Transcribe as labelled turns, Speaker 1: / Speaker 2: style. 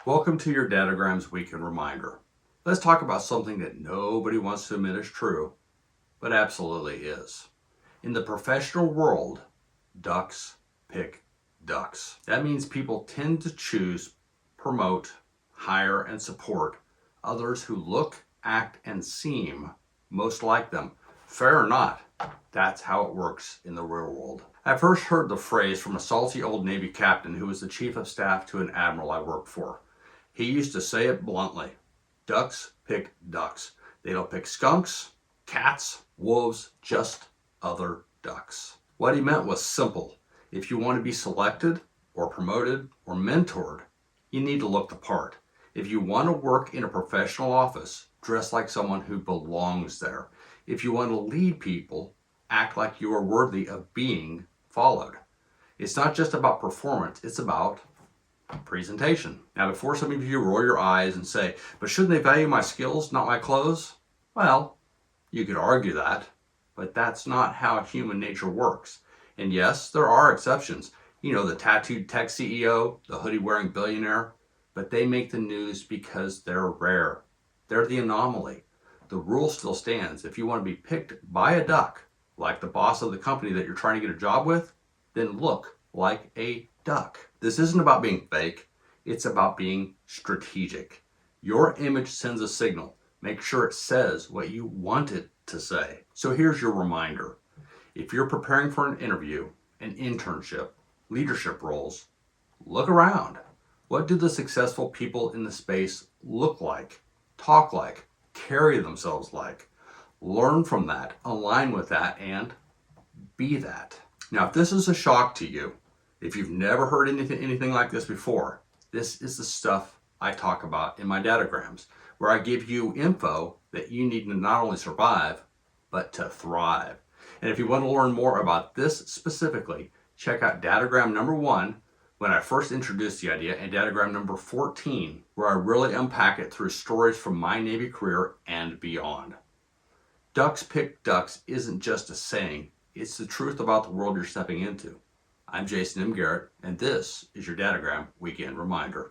Speaker 1: Welcome to your Dadograms Weekend Reminder. Let's talk about something that nobody wants to admit is true, but absolutely is. In the professional world, ducks pick ducks. That means people tend to choose, promote, hire, and support others who look, act, and seem most like them. Fair or not, that's how it works in the real world. I first heard the phrase from a salty old Navy captain who was the chief of staff to an admiral I worked for. He used to say it bluntly: ducks pick ducks. They don't pick skunks, cats, wolves, just other ducks. What he meant was simple. If you want to be selected or promoted or mentored, you need to look the part. If you want to work in a professional office, dress like someone who belongs there. If you want to lead people, act like you are worthy of being followed. It's not just about performance, it's about presentation. Now, before some of you roll your eyes and say, but shouldn't they value my skills, not my clothes? Well, you could argue that, but that's not how human nature works. And yes, there are exceptions. You know, the tattooed tech CEO, the hoodie wearing billionaire, but they make the news because they're rare. They're the anomaly. The rule still stands. If you want to be picked by a duck, like the boss of the company that you're trying to get a job with, then look like a duck. This isn't about being fake, it's about being strategic. Your image sends a signal. Make sure it says what you want it to say. So here's your reminder. If you're preparing for an interview, an internship, leadership roles, look around. What do the successful people in the space look like, talk like, carry themselves like? Learn from that, align with that, and be that. Now, if this is a shock to you, if you've never heard anything like this before, this is the stuff I talk about in my Dadograms, where I give you info that you need to not only survive, but to thrive. And if you want to learn more about this specifically, check out Dadogram number 1, when I first introduced the idea, and Dadogram number 14, where I really unpack it through stories from my Navy career and beyond. Ducks pick ducks isn't just a saying, it's the truth about the world you're stepping into. I'm Jason M. Garrett, and this is your Dadogram Weekend Reminder.